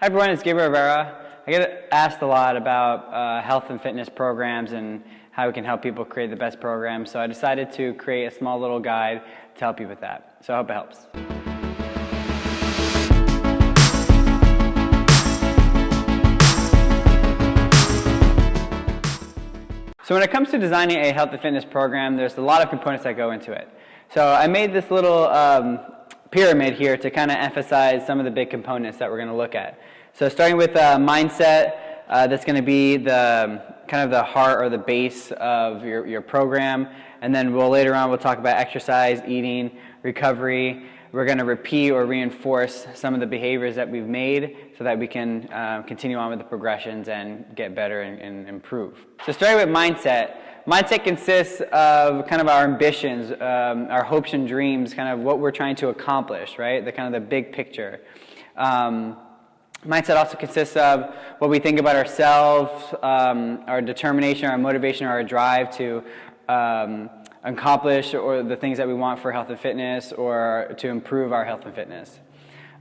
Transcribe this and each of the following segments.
Hi everyone, it's Gabriel Rivera. I get asked a lot about health and fitness programs and how we can help people create the best programs. So I decided to create a small little guide to help you with that. So I hope it helps. So when it comes to designing a health and fitness program, there's a lot of components that go into it. So I made this little pyramid here to kind of emphasize some of the big components that we're going to look at. So starting with mindset, that's going to be the kind of the heart or the base of your program, and then later on we'll talk about exercise, eating, recovery. We're going to repeat or reinforce some of the behaviors that we've made so that we can continue on with the progressions and get better and improve. So starting with mindset, mindset consists of kind of our ambitions, our hopes and dreams, kind of what we're trying to accomplish, right? The kind of the big picture. Mindset also consists of what we think about ourselves, our determination, our motivation, our drive to accomplish or the things that we want for health and fitness or to improve our health and fitness.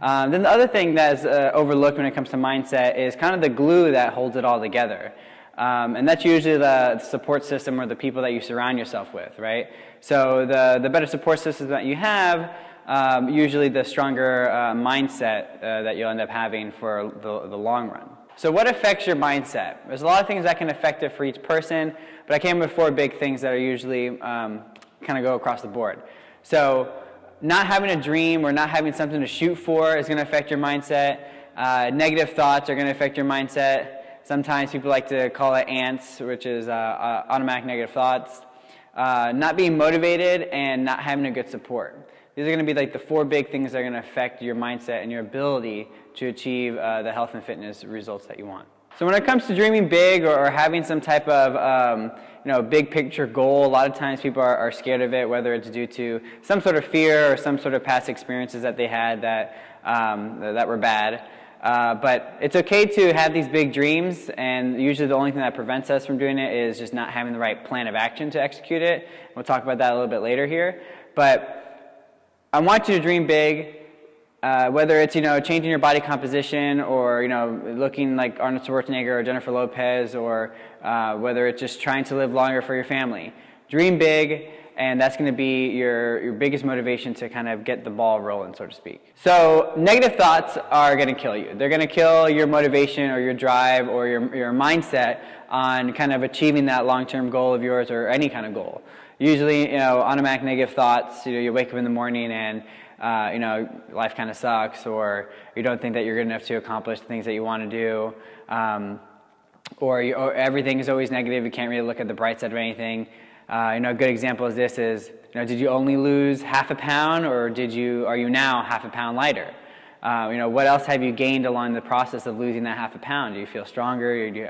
Then the other thing that's overlooked when it comes to mindset is kind of the glue that holds it all together. And that's usually the support system or the people that you surround yourself with, right? So the better support system that you have, usually the stronger mindset that you'll end up having for the long run. So what affects your mindset? There's a lot of things that can affect it for each person, but I came up with 4 big things that are usually kind of go across the board. So not having a dream or not having something to shoot for is going to affect your mindset. Negative thoughts are going to affect your mindset. Sometimes people like to call it ANTS, which is automatic negative thoughts. Not being motivated and not having a good support. These are going to be like the 4 big things that are going to affect your mindset and your ability to achieve the health and fitness results that you want. So when it comes to dreaming big or having some type of big picture goal, a lot of times people are scared of it, whether it's due to some sort of fear or some sort of past experiences that they had that were bad. But it's okay to have these big dreams, and usually the only thing that prevents us from doing it is just not having the right plan of action to execute it. We'll talk about that a little bit later here. But I want you to dream big, whether it's changing your body composition or looking like Arnold Schwarzenegger or Jennifer Lopez, or whether it's just trying to live longer for your family. Dream big, and that's going to be your biggest motivation to kind of get the ball rolling, so to speak. So negative thoughts are going to kill you. They're going to kill your motivation or your drive or your mindset on kind of achieving that long-term goal of yours or any kind of goal. Usually, automatic negative thoughts, you wake up in the morning and life kind of sucks, or you don't think that you're good enough to accomplish the things that you want to do, or everything is always negative. You can't really look at the bright side of anything. A good example of this is, did you only lose half a pound, or are you now half a pound lighter? What else have you gained along the process of losing that half a pound? Do you feel stronger? Do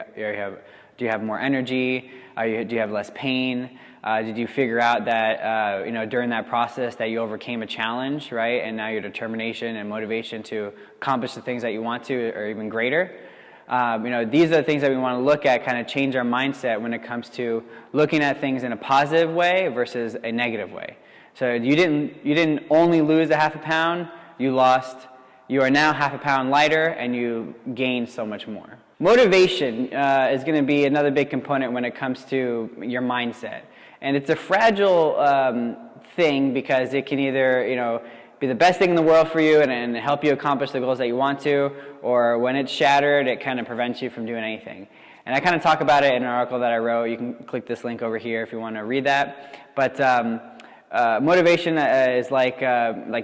you have more energy? Do you have less pain? Did you figure out that during that process that you overcame a challenge, right? And now your determination and motivation to accomplish the things that you want to are even greater. These are the things that we want to look at, kind of change our mindset when it comes to looking at things in a positive way versus a negative way. So you didn't only lose a half a pound, you are now half a pound lighter, and you gained so much more. Motivation is going to be another big component when it comes to your mindset. And it's a fragile thing because it can either, be the best thing in the world for you and help you accomplish the goals that you want to, or when it's shattered, it kind of prevents you from doing anything. And I kind of talk about it in an article that I wrote. You can click this link over here if you want to read that. But motivation is like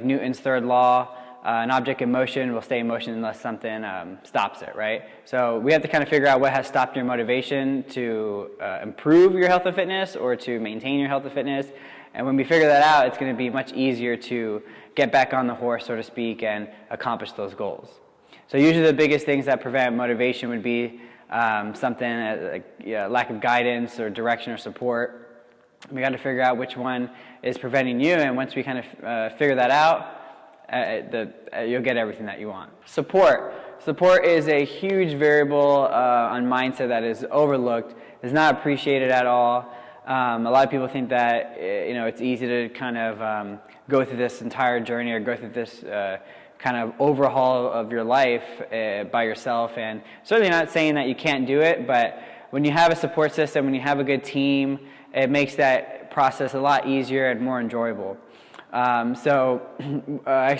Newton's third law. An object in motion will stay in motion unless something stops it, right? So we have to kind of figure out what has stopped your motivation to improve your health and fitness or to maintain your health and fitness. And when we figure that out, it's going to be much easier to get back on the horse, so to speak, and accomplish those goals. So usually the biggest things that prevent motivation would be something like lack of guidance or direction or support. We got to figure out which one is preventing you, and once we kind of figure that out, you'll get everything that you want. Support. Support is a huge variable on mindset that is overlooked, is not appreciated at all. A lot of people think that it's easy to kind of go through this entire journey or go through this kind of overhaul of your life by yourself. And certainly not saying that you can't do it, but when you have a support system, when you have a good team, it makes that process a lot easier and more enjoyable. I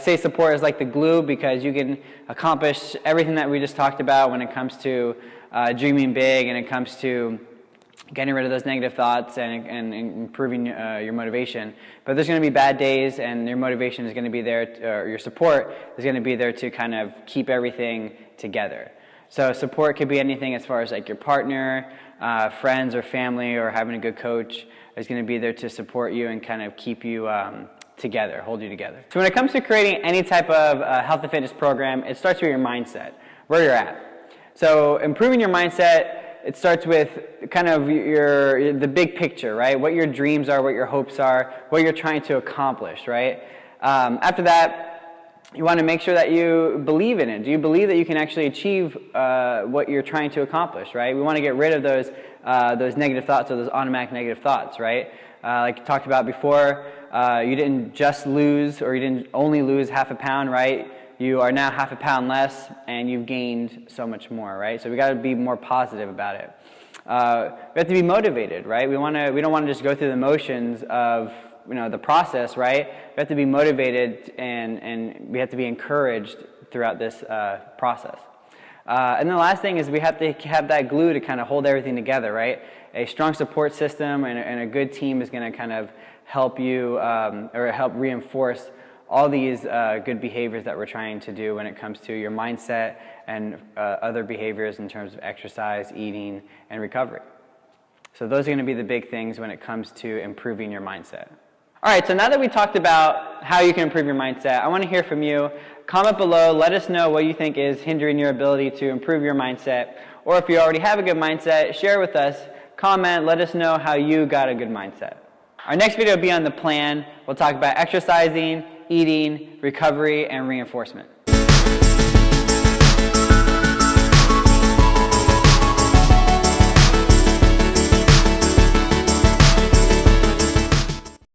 say support is like the glue, because you can accomplish everything that we just talked about when it comes to dreaming big, and it comes to getting rid of those negative thoughts and improving your motivation. But there's going to be bad days, and your motivation is going to be there, or your support is going to be there to kind of keep everything together. So support could be anything as far as like your partner, friends or family, or having a good coach is going to be there to support you and kind of keep you together, hold you together. So when it comes to creating any type of health and fitness program, it starts with your mindset, where you're at. So improving your mindset, it starts with kind of the big picture, right? What your dreams are, what your hopes are, what you're trying to accomplish, right? After that, you want to make sure that you believe in it. Do you believe that you can actually achieve what you're trying to accomplish, right? We want to get rid of those negative thoughts, or those automatic negative thoughts, right? Like you talked about before, you didn't just lose, or you didn't only lose half a pound, right? You are now half a pound less, and you've gained so much more, right? So we got to be more positive about it. We have to be motivated, right? We don't want to just go through the motions of the process, right? We have to be motivated, and we have to be encouraged throughout this process. And the last thing is we have to have that glue to kind of hold everything together, right? A strong support system and a good team is going to kind of help you or help reinforce all these good behaviors that we're trying to do when it comes to your mindset and other behaviors in terms of exercise, eating, and recovery. So those are going to be the big things when it comes to improving your mindset. All right, so now that we talked about how you can improve your mindset, I want to hear from you. Comment below, let us know what you think is hindering your ability to improve your mindset. Or if you already have a good mindset, share with us. Comment, let us know how you got a good mindset. Our next video will be on the plan. We'll talk about exercising, eating, recovery, and reinforcement.